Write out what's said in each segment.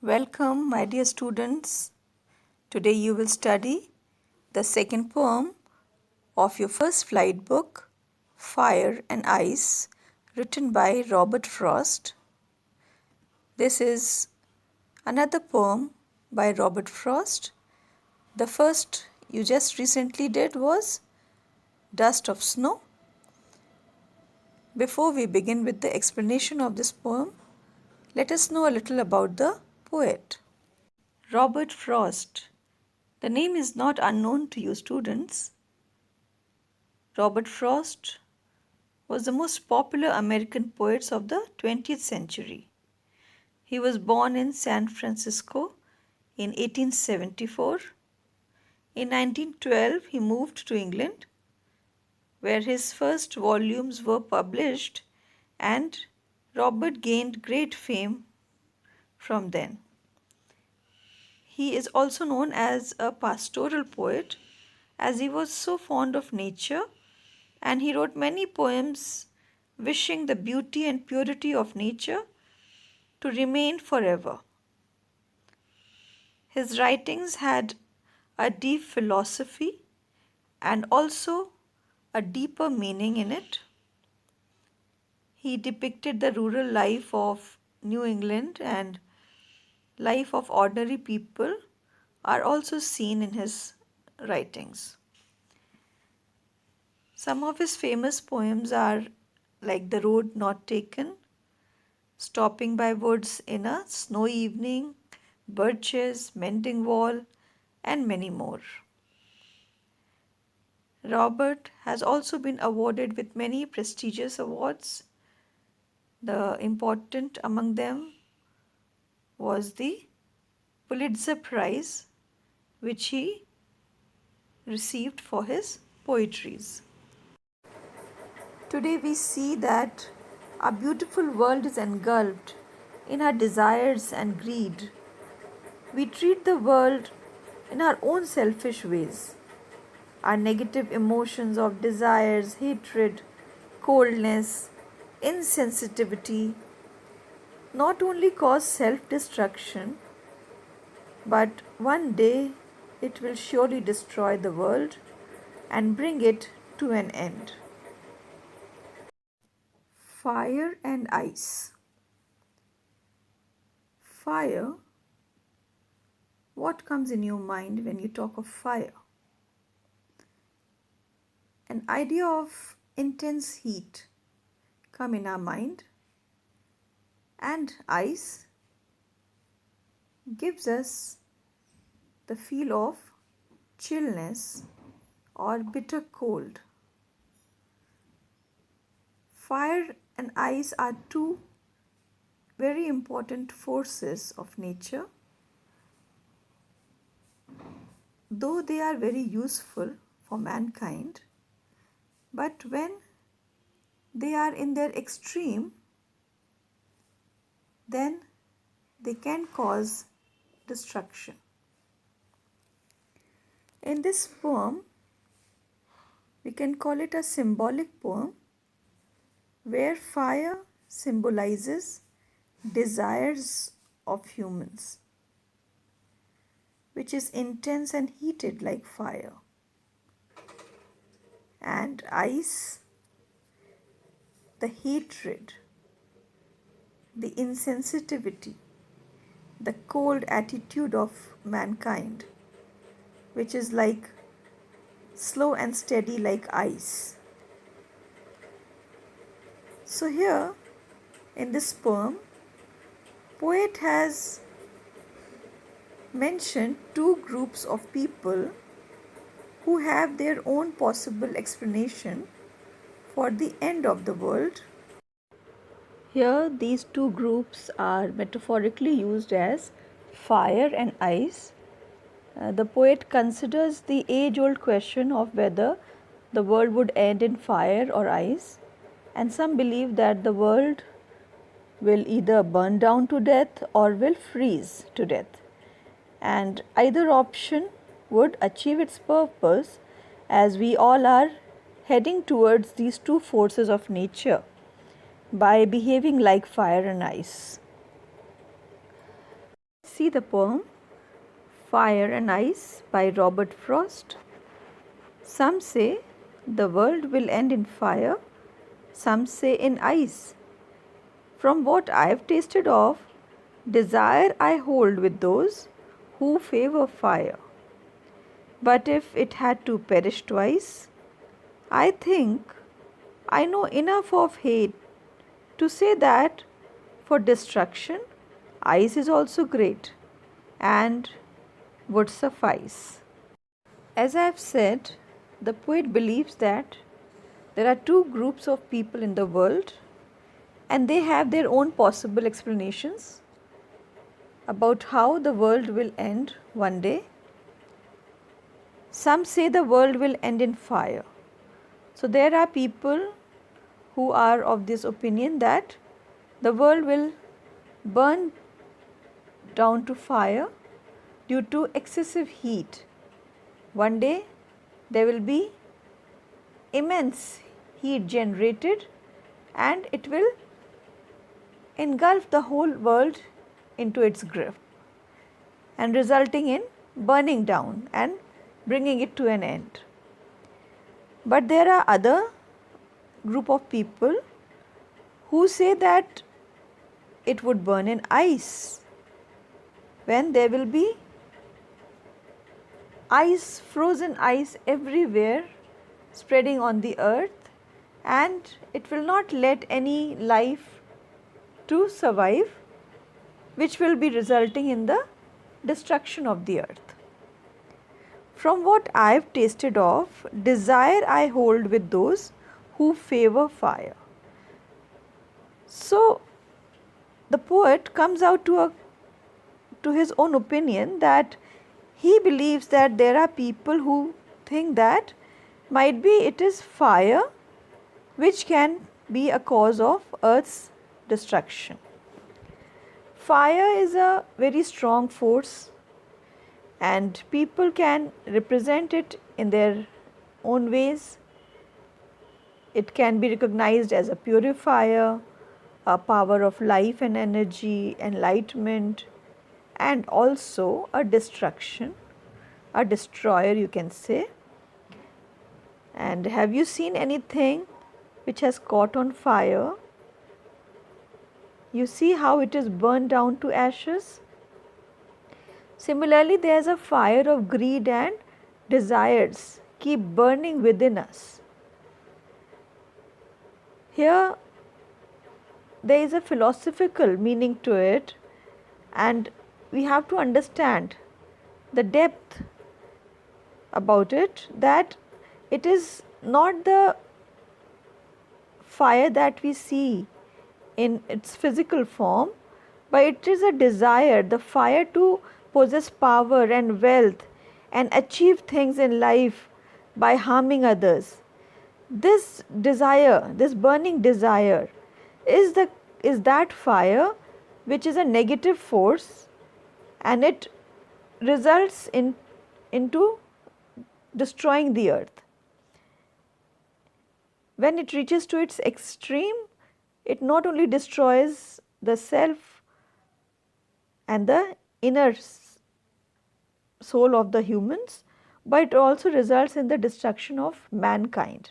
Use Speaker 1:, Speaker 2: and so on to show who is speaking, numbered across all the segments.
Speaker 1: Welcome, my dear students. Today you will study the second poem of your first flight book, Fire and Ice, written by Robert Frost. This is another poem by Robert Frost. The first you just recently did was Dust of Snow. Before we begin with the explanation of this poem, let us know a little about the poet. Robert Frost. The name is not unknown to you students. Robert Frost was the most popular American poet of the 20th century. He was born in San Francisco in 1874. In 1912, he moved to England, where his first volumes were published, and Robert gained great fame from then. He is also known as a pastoral poet, as he was so fond of nature, and he wrote many poems wishing the beauty and purity of nature to remain forever. His writings had a deep philosophy and also a deeper meaning in it. He depicted the rural life of New England, and life of ordinary people are also seen in his writings. Some of his famous poems are like The Road Not Taken, Stopping by Woods in a Snowy Evening, Birches, Mending Wall, and many more. Robert has also been awarded with many prestigious awards. The important among them was the Pulitzer Prize, which he received for his poetries. Today we see that our beautiful world is engulfed in our desires and greed. We treat the world in our own selfish ways. Our negative emotions of desires, hatred, coldness, insensitivity not only cause self-destruction, but one day it will surely destroy the world and bring it to an end. Fire and ice. Fire. What comes in your mind when you talk of fire? An idea of intense heat come in our mind, and ice gives us the feel of chillness or bitter cold. Fire and ice are two very important forces of nature. Though they are very useful for mankind, but when they are in their extreme, then they can cause destruction. In this poem, we can call it a symbolic poem where fire symbolizes desires of humans, which is intense and heated like fire, and ice, the hatred, the insensitivity, the cold attitude of mankind, which is like slow and steady like ice. So here in this poem, poet has mentioned two groups of people who have their own possible explanation for the end of the world. Here these two groups are metaphorically used as fire and ice. The poet considers the age-old question of whether the world would end in fire or ice, and some believe that the world will either burn down to death or will freeze to death, and either option would achieve its purpose, as we all are heading towards these two forces of nature by behaving like fire and ice. see the poem Fire and Ice by Robert Frost. Some say the world will end in fire, some say in ice. From what I have tasted of, desire I hold with those who favor fire. But if it had to perish twice, I think I know enough of hate to say that for destruction, ice is also great and would suffice. As I have said, the poet believes that there are two groups of people in the world and they have their own possible explanations about how the world will end one day. Some say the world will end in fire. So there are people who are of this opinion that the world will burn down to fire due to excessive heat. One day there will be immense heat generated and it will engulf the whole world into its grip and resulting in burning down and bringing it to an end. But there are other group of people who say that it would burn in ice when there will be ice, frozen ice everywhere spreading on the earth, and it will not let any life to survive, which will be resulting in the destruction of the earth. From what I have tasted of, desire I hold with those who favor fire. So the poet comes out to his own opinion that he believes that there are people who think that might be it is fire which can be a cause of earth's destruction. Fire is a very strong force and people can represent it in their own ways. It can be recognized as a purifier, a power of life and energy, enlightenment, and also a destruction, a destroyer you can say. And have you seen anything which has caught on fire? You see how it is burned down to ashes? Similarly, there is a fire of greed and desires keep burning within us. Here there is a philosophical meaning to it, and we have to understand the depth about it, that it is not the fire that we see in its physical form, but it is a desire, the fire to possess power and wealth and achieve things in life by harming others. This desire, this burning desire is that fire which is a negative force, and it results into destroying the earth. When it reaches to its extreme, it not only destroys the self and the inner soul of the humans, but it also results in the destruction of mankind.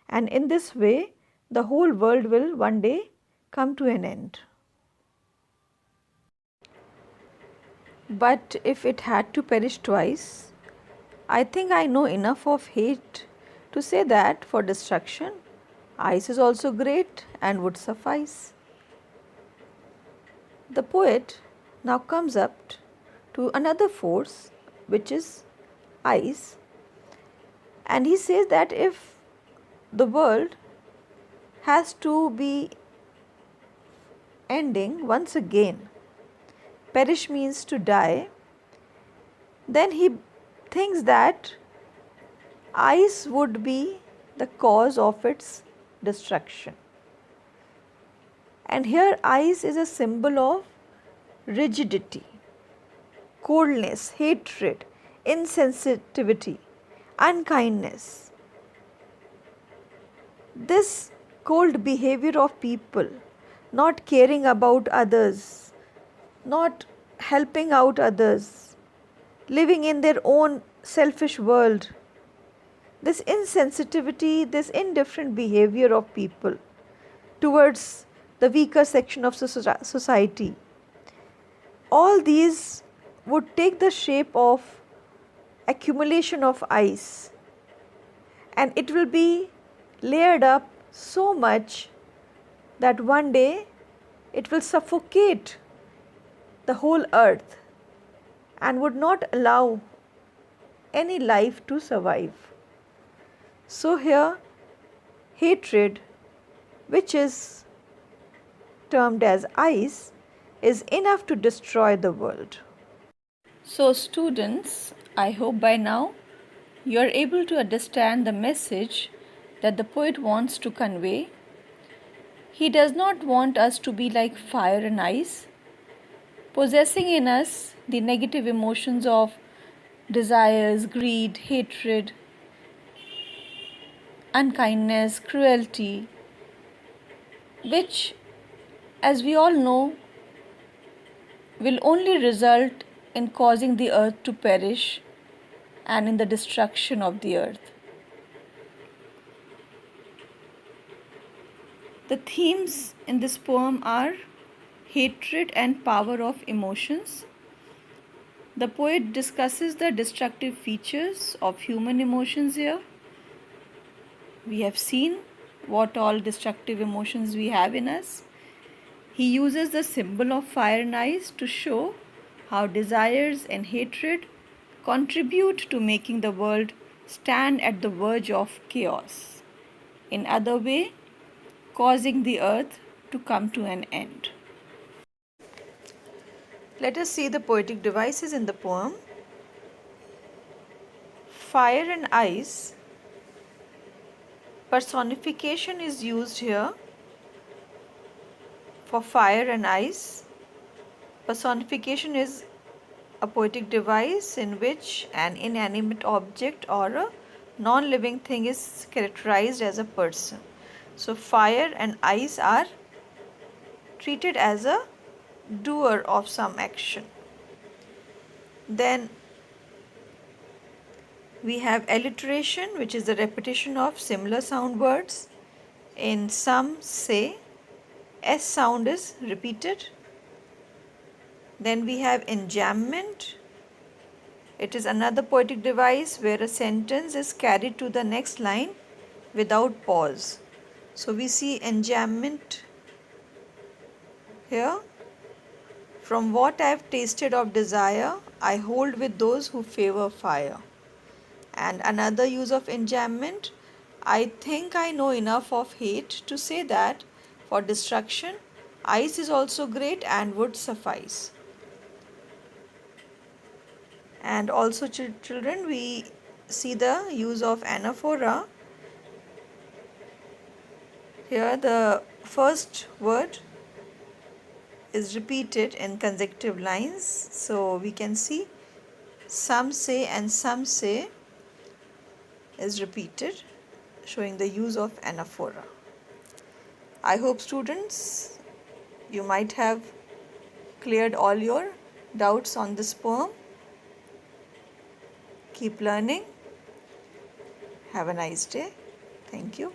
Speaker 1: And in this way, the whole world will one day come to an end. But if it had to perish twice, I think I know enough of hate to say that for destruction, ice is also great and would suffice. The poet now comes up to another force, which is ice, and he says that if the world has to be ending once again, perish means to die, then he thinks that ice would be the cause of its destruction. And here ice is a symbol of rigidity, coldness, hatred, insensitivity, unkindness. This cold behavior of people, not caring about others, not helping out others, living in their own selfish world. This insensitivity, this indifferent behavior of people towards the weaker section of society, all these would take the shape of accumulation of ice, and it will be layered up so much that one day it will suffocate the whole earth and would not allow any life to survive. So here hatred, which is termed as ice, is enough to destroy the world. So students, I hope by now you are able to understand the message that the poet wants to convey. He does not want us to be like fire and ice, possessing in us the negative emotions of desires, greed, hatred, unkindness, cruelty, which, as we all know, will only result in causing the earth to perish and in the destruction of the earth. The themes in this poem are hatred and power of emotions. The poet discusses the destructive features of human emotions here. We have seen what all destructive emotions we have in us. He uses the symbol of fire and ice to show how desires and hatred contribute to making the world stand at the verge of chaos. In other way, causing the earth to come to an end. Let us see the poetic devices in the poem. Fire and ice. Personification is used here for fire and ice. Personification is a poetic device in which an inanimate object or a non-living thing is characterized as a person. So fire and ice are treated as a doer of some action. Then we have alliteration, which is the repetition of similar sound words. In some say, S sound is repeated. Then we have enjambment. It is another poetic device where a sentence is carried to the next line without pause. So we see enjambment here. From what I have tasted of desire, I hold with those who favor fire. And another use of enjambment, I think I know enough of hate to say that for destruction, ice is also great and would suffice. And also children, we see the use of anaphora. Here the first word is repeated in consecutive lines. So we can see some say and some say is repeated, showing the use of anaphora. I hope students, you might have cleared all your doubts on this poem. Keep learning. Have a nice day. Thank you.